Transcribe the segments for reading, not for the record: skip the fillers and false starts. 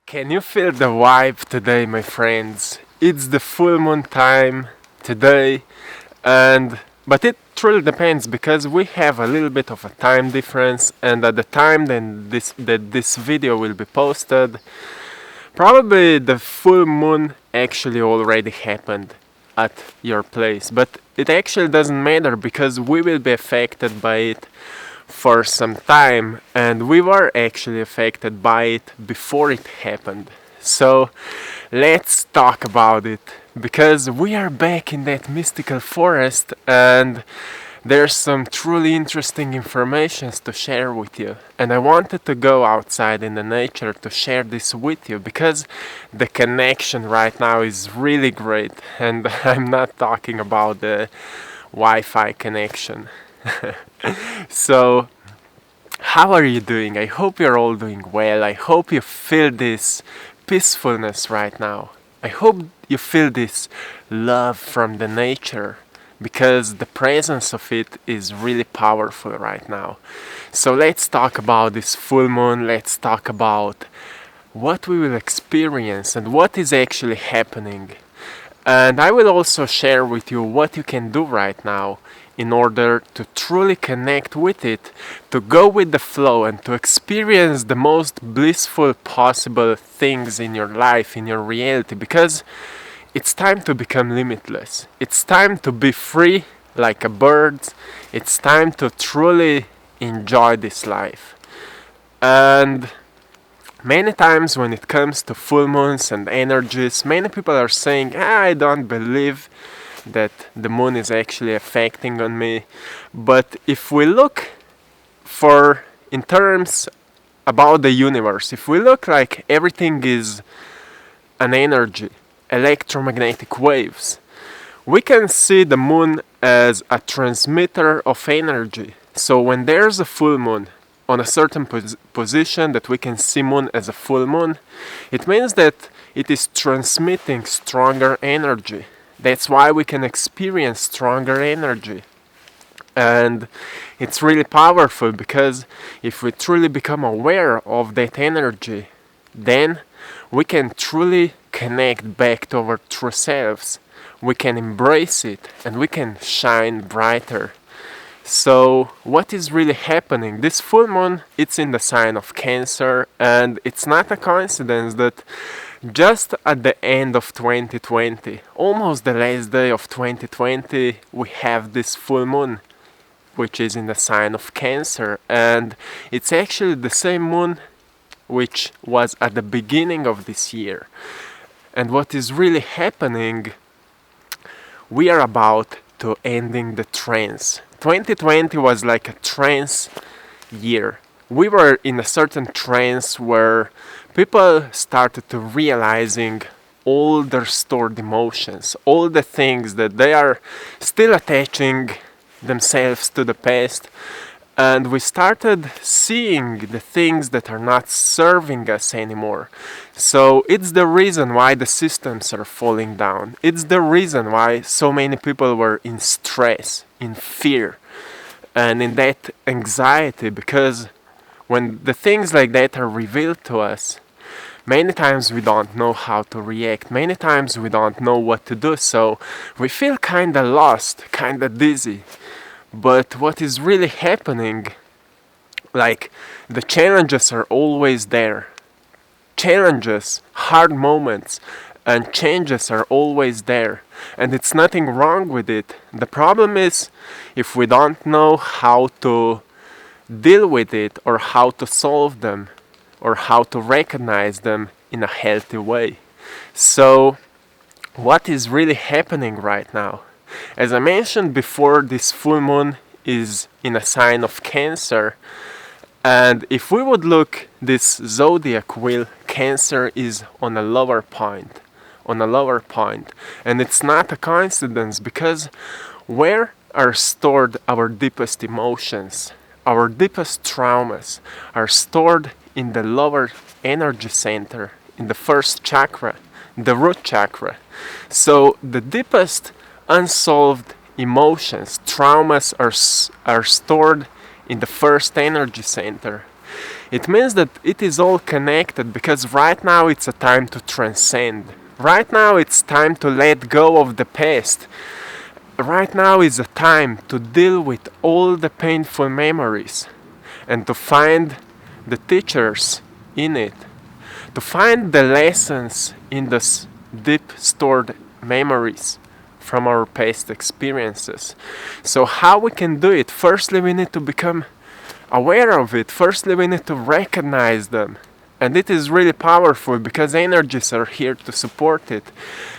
Can you feel the vibe today, my friends? It's the full moon time today, and but it truly depends because we have a little bit of a time difference, and at the time that this video will be posted, probably the full moon actually already happened at your place. But it actually doesn't matter because we will be affected by it for some time, and we were actually affected by it before it happened. So let's talk about it because we are back in that mystical forest, and there's some truly interesting information to share with you. And I wanted to go outside in the nature to share this with you because the connection right now is really great, and I'm not talking about the Wi-Fi connection. So, how are you doing? I hope you're all doing well. I hope you feel this peacefulness right now. I hope you feel this love from the nature because the presence of it is really powerful right now. So let's talk about this full moon. Let's talk about what we will experience and what is actually happening. And I will also share with you what you can do right now in order to truly connect with it, to go with the flow and to experience the most blissful possible things in your life, in your reality, because it's time to become limitless. It's time to be free like a bird. It's time to truly enjoy this life. And many times when it comes to full moons and energies, many people are saying, I don't believe that the moon is actually affecting on me. But if we look for in terms about the universe, if we look like everything is an energy, electromagnetic waves, we can see the moon as a transmitter of energy. So when there's a full moon on a certain position that we can see moon as a full moon, it means that it is transmitting stronger energy. That's why we can experience stronger energy. And it's really powerful because if we truly become aware of that energy, then we can truly connect back to our true selves. We can embrace it and we can shine brighter. So what is really happening? This full moon, it's in the sign of Cancer, and it's not a coincidence that just at the end of 2020, almost the last day of 2020, we have this full moon, which is in the sign of Cancer, and it's actually the same moon which was at the beginning of this year. And what is really happening, we are about to ending the trance. 2020 was like a trance year. We were in a certain trance where people started to realizing all their stored emotions, all the things that they are still attaching themselves to the past, and we started seeing the things that are not serving us anymore. So it's the reason why the systems are falling down. It's the reason why so many people were in stress, in fear, and in that anxiety, because when the things like that are revealed to us, many times we don't know how to react. Many times we don't know what to do. So we feel kinda lost, kinda dizzy. But what is really happening, like the challenges are always there. Challenges, hard moments, and changes are always there. And it's nothing wrong with it. The problem is if we don't know how to deal with it or how to solve them or how to recognize them in a healthy way. So what is really happening right now? As I mentioned before, this full moon is in a sign of Cancer, and if we would look this zodiac wheel, Cancer is on a lower point, and it's not a coincidence because where are stored our deepest emotions, our deepest traumas are stored in the lower energy center, in the first chakra, the root chakra. So the deepest unsolved emotions, traumas are stored in the first energy center. It means that it is all connected, because right now it's a time to transcend. Right now it's time to let go of the past. Right now is a time to deal with all the painful memories and to find the teachers in it, to find the lessons in this deep stored memories from our past experiences. So how we can do it? Firstly, we need to become aware of it. Firstly, we need to recognize them. And it is really powerful because energies are here to support it.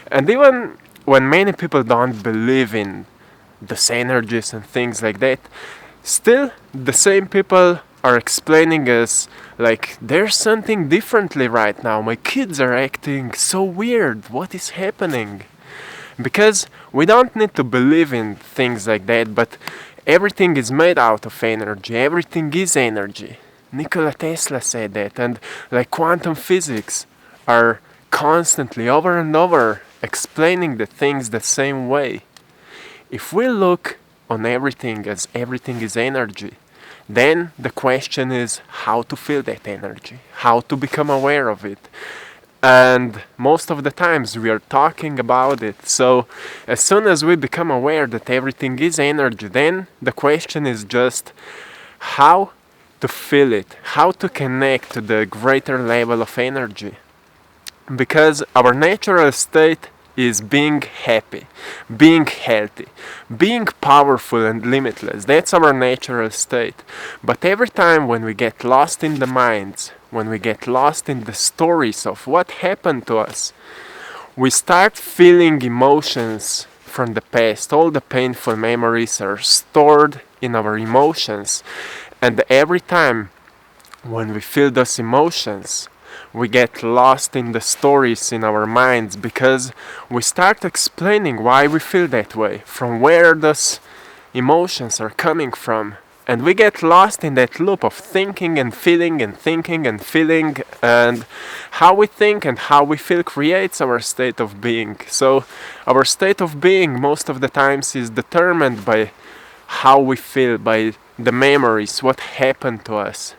And even when many people don't believe in these energies and things like that, still the same people are explaining us like there's something differently right now. My kids are acting so weird. What is happening? Because we don't need to believe in things like that, but everything is made out of energy. Everything is energy. Nikola Tesla said that, and like quantum physics are constantly over and over explaining the things the same way. If we look on everything as everything is energy, then the question is how to feel that energy, how to become aware of it. And most of the times we are talking about it. So as soon as we become aware that everything is energy, then the question is just how to feel it, how to connect to the greater level of energy. Because our natural state is being happy, being healthy, being powerful and limitless. That's our natural state. But every time when we get lost in the minds, when we get lost in the stories of what happened to us, we start feeling emotions from the past. All the painful memories are stored in our emotions. And every time when we feel those emotions, we get lost in the stories in our minds because we start explaining why we feel that way, from where those emotions are coming from. And we get lost in that loop of thinking and feeling and thinking and feeling, and how we think and how we feel creates our state of being. So our state of being most of the times is determined by how we feel, by the memories, what happened to us.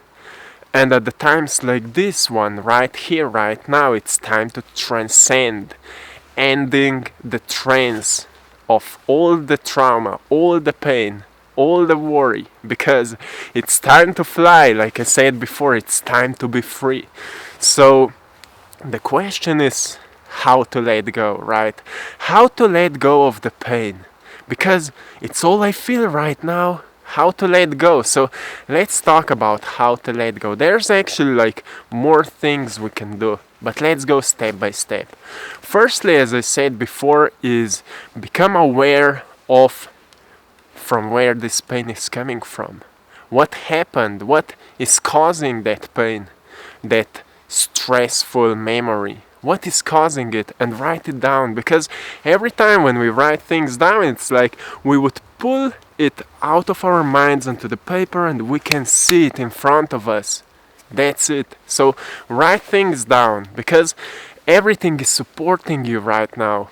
And at the times like this one, right here, right now, it's time to transcend, ending the trance of all the trauma, all the pain, all the worry, because it's time to fly. Like I said before, it's time to be free. So the question is how to let go, right? How to let go of the pain, because it's all I feel right now. How to let go. So let's talk about how to let go. There's actually like more things we can do, but let's go step by step. Firstly, as I said before, is become aware of from where this pain is coming from. What happened? What is causing that pain? That stressful memory? What is causing it? And write it down, because every time when we write things down, it's like we would pull it out of our minds onto the paper and we can see it in front of us. That's it. So write things down, because everything is supporting you right now.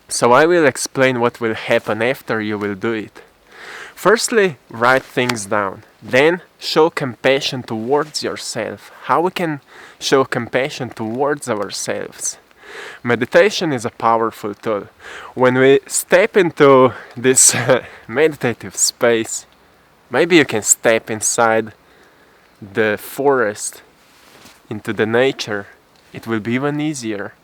So I will explain what will happen after you will do it. Firstly, write things down. Then show compassion towards yourself. How we can show compassion towards ourselves? Meditation is a powerful tool. When we step into this meditative space, maybe you can step inside the forest, into the nature. It will be even easier.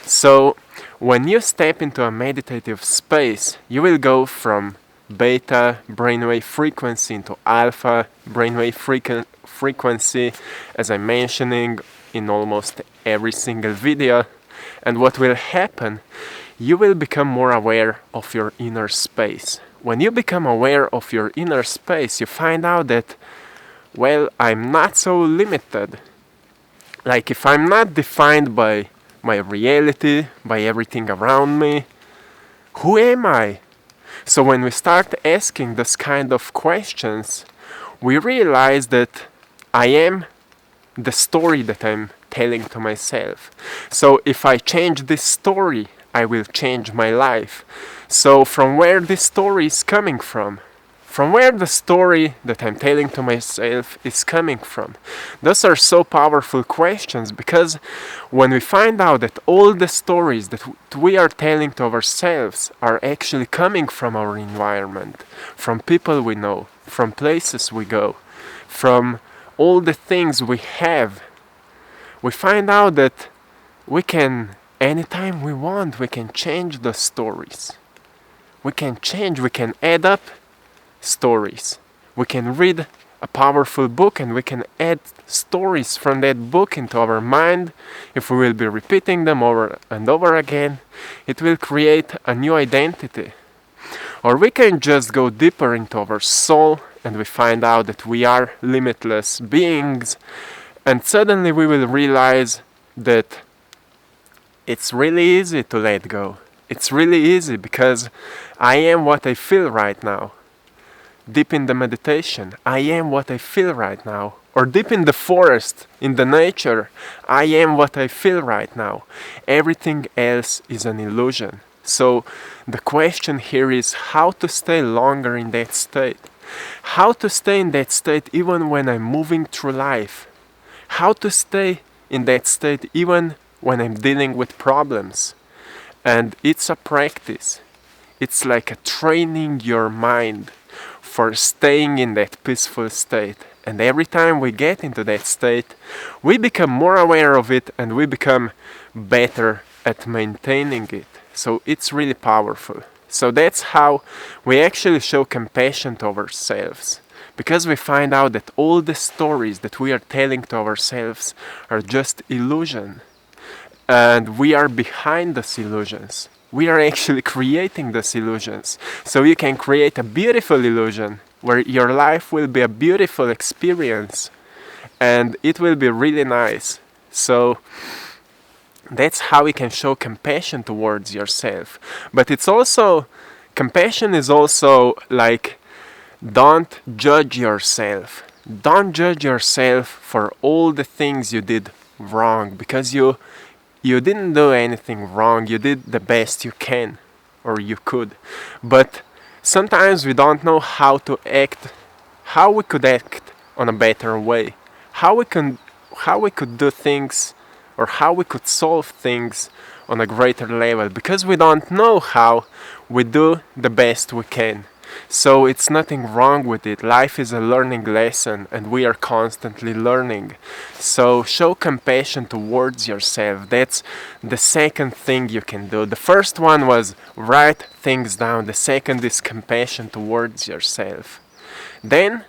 So when you step into a meditative space, you will go from beta brainwave frequency into alpha brainwave frequency, as I'm mentioning in almost every single video. And what will happen, you will become more aware of your inner space. When you become aware of your inner space, you find out that, well, I'm not so limited. Like, if I'm not defined by my reality, by everything around me, who am I? So when we start asking this kind of questions, we realize that I am the story that I'm telling to myself. So if I change this story, I will change my life. So from where this story is coming from? From where the story that I'm telling to myself is coming from? Those are so powerful questions, because when we find out that all the stories that we are telling to ourselves are actually coming from our environment, from people we know, from places we go, from all the things we have, we find out that we can, anytime we want, we can change the stories. We can change, we can add up stories. We can read a powerful book and we can add stories from that book into our mind. If we will be repeating them over and over again, it will create a new identity. Or we can just go deeper into our soul and we find out that we are limitless beings, and suddenly we will realize that it's really easy to let go. It's really easy because I am what I feel right now. Deep in the meditation, I am what I feel right now. Or deep in the forest, in the nature, I am what I feel right now. Everything else is an illusion. So the question here is how to stay longer in that state. How to stay in that state even when I'm moving through life. How to stay in that state even when I'm dealing with problems. And it's a practice. It's like a training your mind for staying in that peaceful state. And every time we get into that state, we become more aware of it and we become better at maintaining it. So it's really powerful. So that's how we actually show compassion to ourselves. Because we find out that all the stories that we are telling to ourselves are just illusion. And we are behind those illusions. We are actually creating those illusions. So you can create a beautiful illusion where your life will be a beautiful experience and it will be really nice. So that's how we can show compassion towards yourself. But it's also, compassion is also like, don't judge yourself. Don't judge yourself for all the things you did wrong, because you didn't do anything wrong. You did the best you can, or you could. But sometimes we don't know how to act, how we could act on a better way, how we could do things, or how we could solve things on a greater level, because we don't know how. We do the best we can. So it's nothing wrong with it. Life is a learning lesson and we are constantly learning. So show compassion towards yourself. That's the second thing you can do. The first one was write things down. The second is compassion towards yourself. Then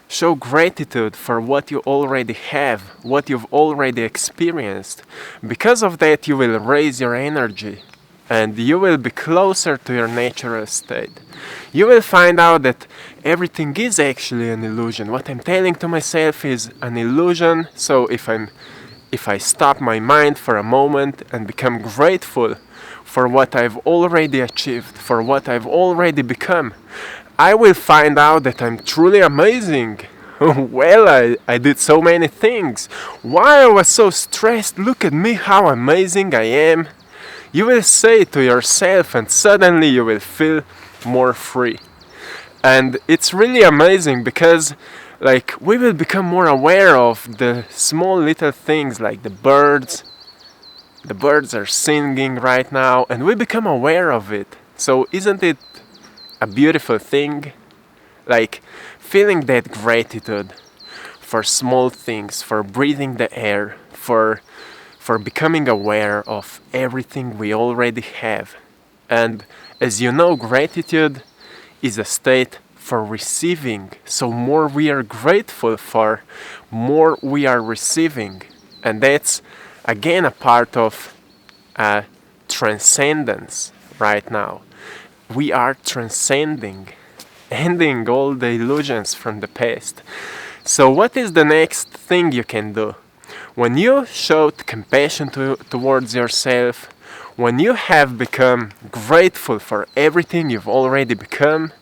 show gratitude for what you already have, what you've already experienced. Because of that, you will raise your energy and you will be closer to your natural state. You will find out that everything is actually an illusion. What I'm telling to myself is an illusion. So if I stop my mind for a moment and become grateful for what I've already achieved, for what I've already become, I will find out that I'm truly amazing. Well, I did so many things. Why I was so stressed? Look at me, how amazing I am. You will say it to yourself and suddenly you will feel more free. And it's really amazing because we will become more aware of the small little things, like the birds. The birds are singing right now and we become aware of it. So isn't it a beautiful thing? Like feeling that gratitude for small things, for breathing the air, for becoming aware of everything we already have. And as you know, gratitude is a state for receiving. So more we are grateful for, more we are receiving. And that's again a part of transcendence right now. We are transcending, ending all the illusions from the past. So what is the next thing you can do? When you showed compassion towards yourself, when you have become grateful for everything you've already become,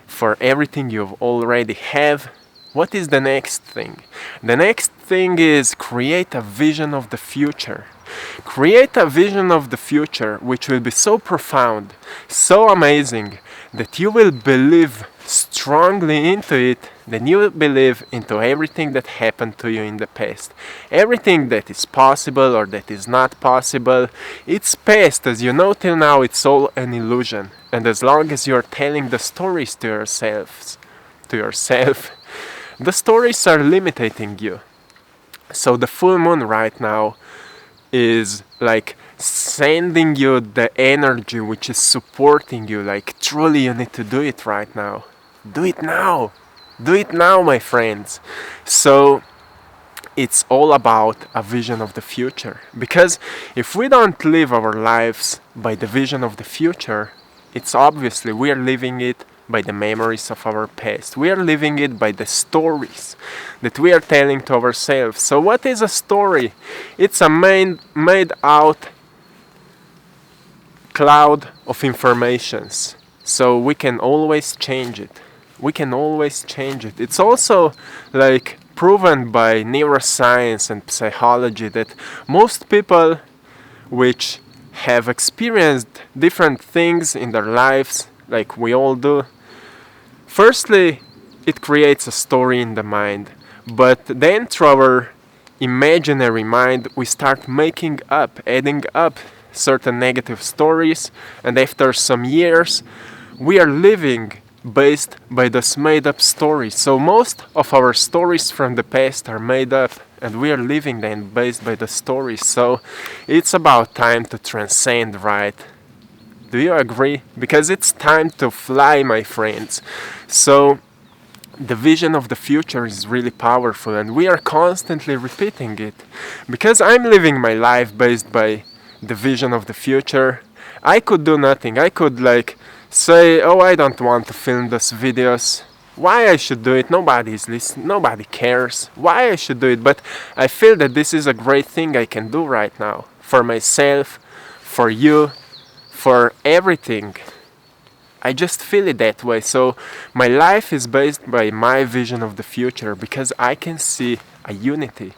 for everything you've already have, what is the next thing? The next thing is create a vision of the future. Create a vision of the future which will be so profound, so amazing, that you will believe strongly into it, then you will believe into everything that happened to you in the past. Everything that is possible or that is not possible, it's past. As you know, till now it's all an illusion. And as long as you're telling the stories to yourself, the stories are limiting you. So the full moon right now is like sending you the energy which is supporting you. Like, truly you need to do it right now. Do it now. Do it now, my friends. So it's all about a vision of the future. Because if we don't live our lives by the vision of the future, it's obviously we are living it by the memories of our past. We are living it by the stories that we are telling to ourselves. So what is a story? It's a made out cloud of informations. So we can always change it. We can always change it. It's also like proven by neuroscience and psychology that most people which have experienced different things in their lives, like we all do, firstly, it creates a story in the mind, but then through our imaginary mind, we start making up, adding up certain negative stories, and after some years, we are living based by those made up stories. So most of our stories from the past are made up, and we are living then based by the stories. So it's about time to transcend, right? Do you agree? Because it's time to fly, my friends. So the vision of the future is really powerful, and we are constantly repeating it. Because I'm living my life based by the vision of the future, I could do nothing. I could say, oh, I don't want to film those videos. Why I should do it? Nobody is listening. Nobody cares. Why I should do it? But I feel that this is a great thing I can do right now. For myself, for you, for everything. I just feel it that way. So my life is based by my vision of the future, because I can see a unity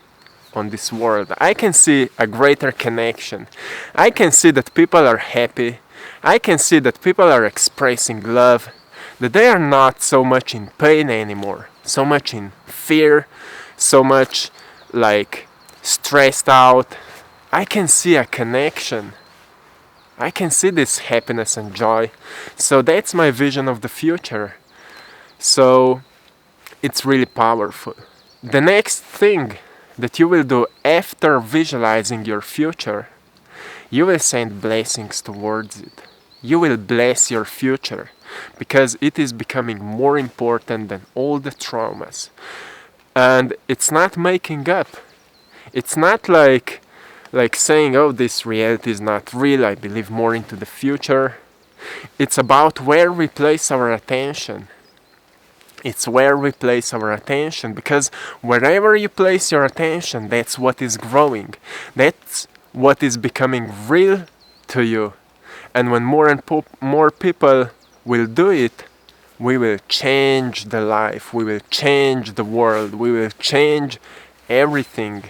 on this world. I can see a greater connection. I can see that people are happy. I can see that people are expressing love, that they are not so much in pain anymore, so much in fear, so much stressed out. I can see a connection. I can see this happiness and joy. So that's my vision of the future. So it's really powerful. The next thing that you will do after visualizing your future, you will send blessings towards it. You will bless your future, because it is becoming more important than all the traumas. And it's not making up. It's not like saying, oh, this reality is not real, I believe more into the future. It's about where we place our attention. It's where we place our attention, because wherever you place your attention, that's what is growing. That's what is becoming real to you. And when more and more people will do it, we will change the life, we will change the world, we will change everything.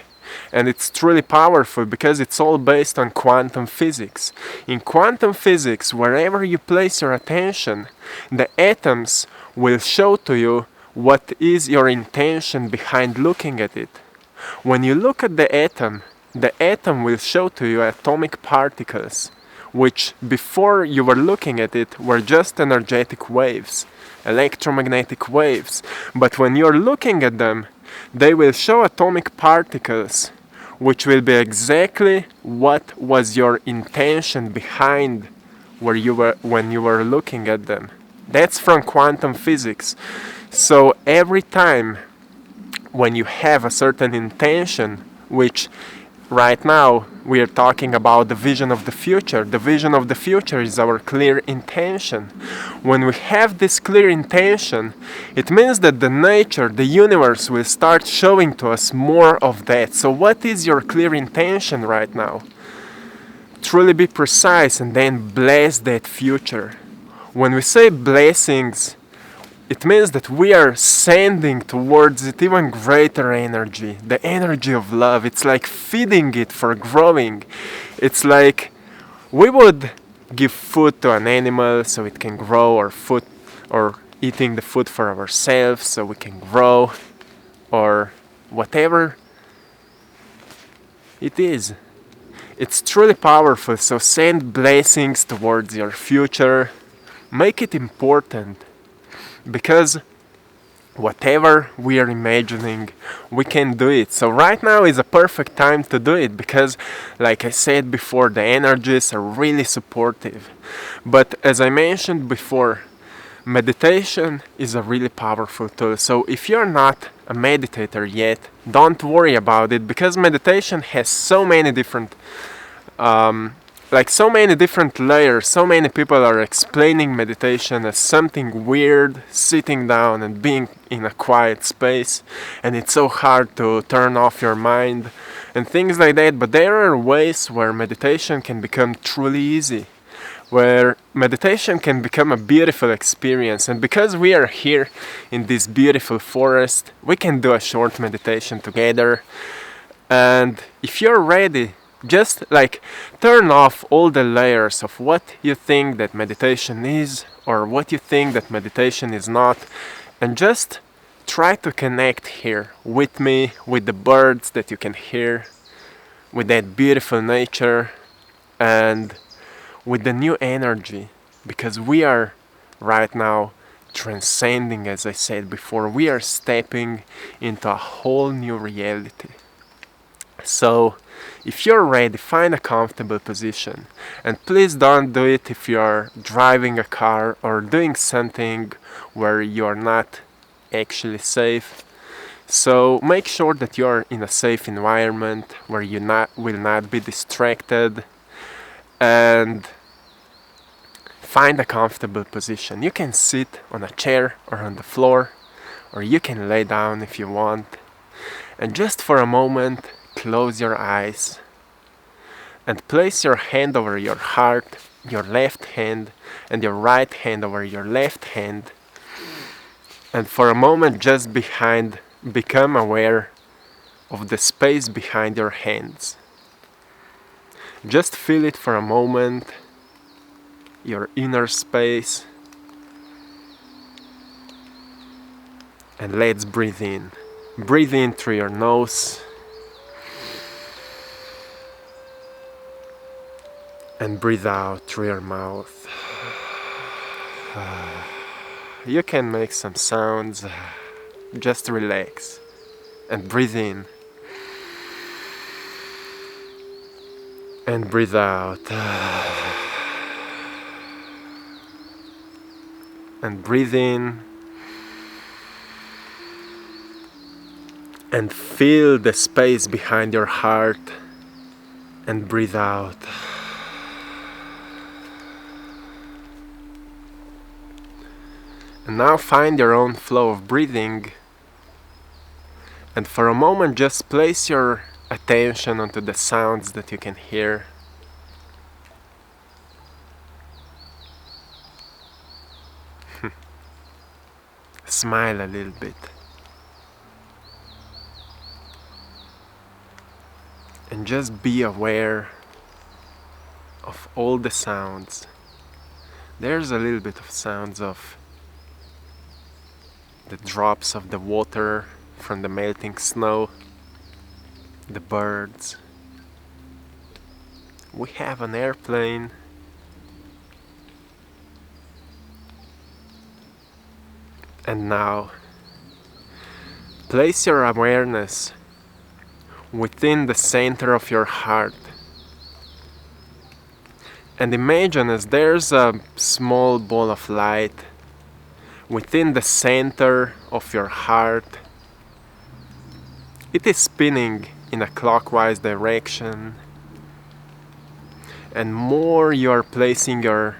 And it's truly powerful, because it's all based on quantum physics. In quantum physics, wherever you place your attention, the atoms will show to you what is your intention behind looking at it. When you look at the atom will show to you atomic particles, which before you were looking at it were just energetic waves, electromagnetic waves. But when you're looking at them, they will show atomic particles, which will be exactly what was your intention behind when you were looking at them. That's from quantum physics. So every time when you have a certain intention, which right now we are talking about the vision of the future. The vision of the future is our clear intention. When we have this clear intention, it means that the nature, the universe will start showing to us more of that. So what is your clear intention right now? Truly be precise and then bless that future. When we say blessings, it means that we are sending towards it even greater energy, the energy of love. It's like feeding it for growing. It's like we would give food to an animal so it can grow, or food, or eating the food for ourselves so we can grow, or whatever it is. It's truly powerful, so send blessings towards your future. Make it important, because whatever we are imagining, we can do it. So right now is a perfect time to do it, because like I said before, the energies are really supportive. But as I mentioned before, meditation is a really powerful tool. So if you're not a meditator yet, don't worry about it, because meditation has so many different so many different layers. So many people are explaining meditation as something weird, sitting down and being in a quiet space, and it's so hard to turn off your mind and things like that. But there are ways where meditation can become truly easy, where meditation can become a beautiful experience. And because we are here in this beautiful forest, we can do a short meditation together. And if you're ready, just like turn off all the layers of what you think that meditation is, or what you think that meditation is not, and just try to connect here with me, with the birds that you can hear, with that beautiful nature, and with the new energy, because we are right now transcending. As I said before, we are stepping into a whole new reality. So if you're ready, find a comfortable position, and please don't do it if you're driving a car or doing something where you're not actually safe. So make sure that you're in a safe environment where you will not be distracted, and find a comfortable position. You can sit on a chair or on the floor, or you can lay down if you want. And just for a moment, close your eyes and place your hand over your heart, your left hand, and your right hand over your left hand. And for a moment, just become aware of the space behind your hands. Just feel it for a moment, your inner space. And let's breathe in. Breathe in through your nose. And breathe out through your mouth. You can make some sounds. Just relax and breathe in. And breathe out. And breathe in. And feel the space behind your heart. And breathe out. And now find your own flow of breathing. And for a moment, just place your attention onto the sounds that you can hear. Smile a little bit. And just be aware of all the sounds. There's a little bit of sounds of the drops of the water from the melting snow, the birds. We have an airplane. And now, place your awareness within the center of your heart. And imagine as there's a small ball of light within the center of your heart. It is spinning in a clockwise direction. And more you are placing your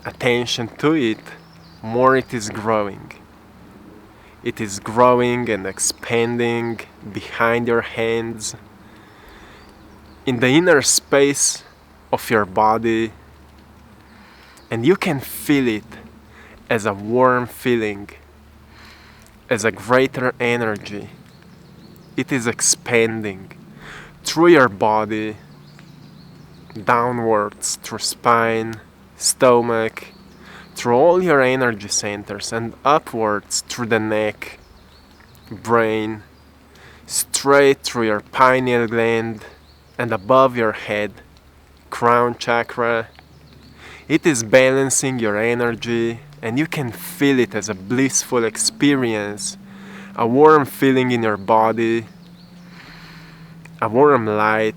attention to it, more it is growing. It is growing and expanding behind your hands, in the inner space of your body, and you can feel it as a warm feeling, as a greater energy. It is expanding through your body, downwards through spine, stomach, through all your energy centers, and upwards through the neck, brain, straight through your pineal gland and above your head, crown chakra. It is balancing your energy, and you can feel it as a blissful experience, a warm feeling in your body, a warm light.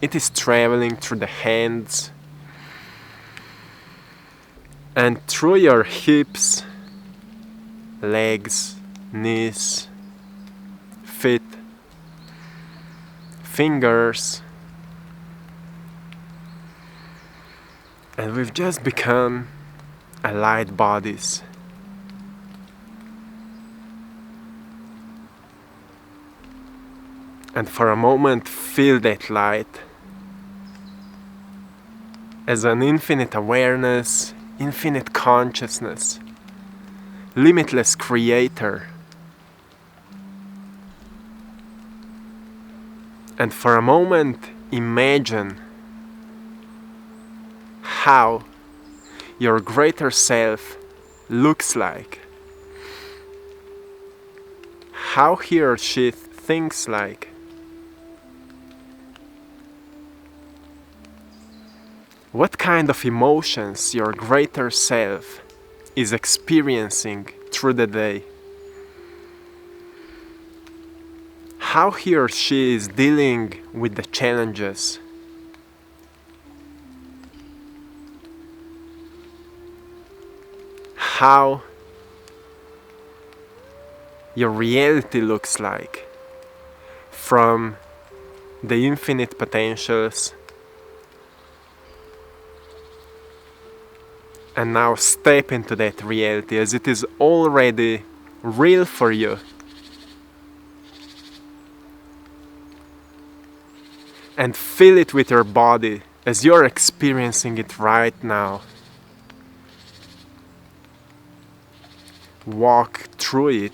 It is traveling through the hands and through your hips, legs, knees, feet, fingers. And we've just become a light bodies. And for a moment, feel that light as an infinite awareness, infinite consciousness, limitless creator. And for a moment, imagine how your greater self looks like, how he or she thinks like, what kind of emotions your greater self is experiencing through the day, how he or she is dealing with the challenges, how your reality looks like from the infinite potentials. And now step into that reality as it is already real for you. And feel it with your body as you're experiencing it right now. Walk through it.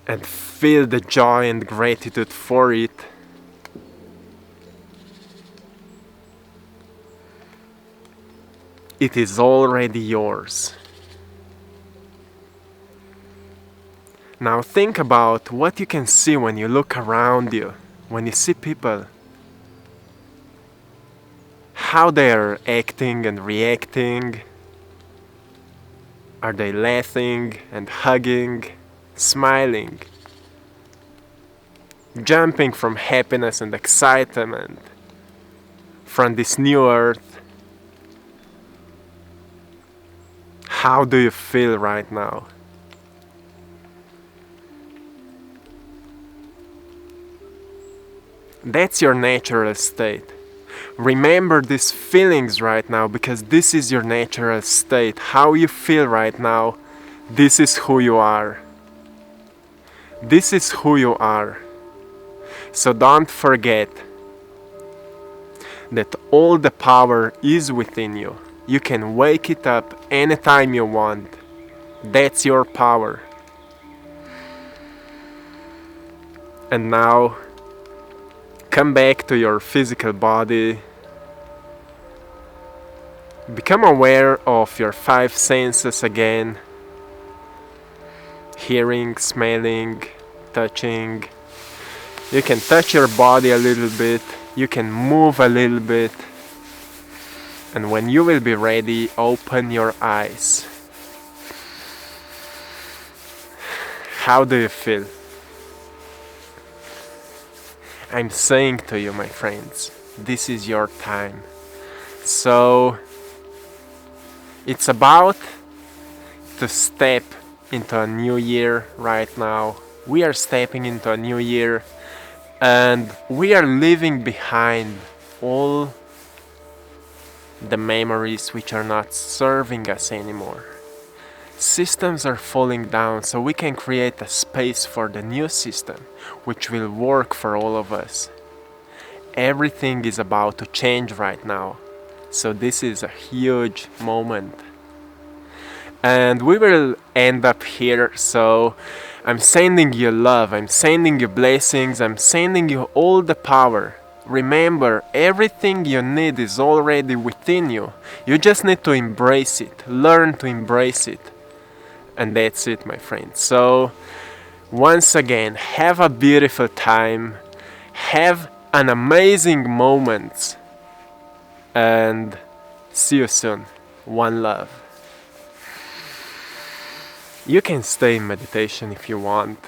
And feel the joy and gratitude for it. It is already yours. Now think about what you can see when you look around you, when you see people. How they are acting and reacting. Are they laughing and hugging, smiling, jumping from happiness and excitement from this new earth? How do you feel right now? That's your natural state. Remember these feelings right now, because this is your natural state. How you feel right now, this is who you are. This is who you are. So don't forget that all the power is within you. You can wake it up anytime you want. That's your power. And now, come back to your physical body. Become aware of your 5 senses again. Hearing, smelling, touching. You can touch your body a little bit. You can move a little bit. And when you will be ready, open your eyes. How do you feel? I'm saying to you, my friends, this is your time. So, it's about to step into a new year right now. We are stepping into a new year, and we are leaving behind all the memories which are not serving us anymore. Systems are falling down, so we can create a space for the new system, which will work for all of us. Everything is about to change right now. So this is a huge moment. And we will end up here. So I'm sending you love, I'm sending you blessings, I'm sending you all the power. Remember, everything you need is already within you. You just need to embrace it, learn to embrace it. And that's it, my friends. So once again, have a beautiful time, have an amazing moment, and see you soon. One love. You can stay in meditation if you want.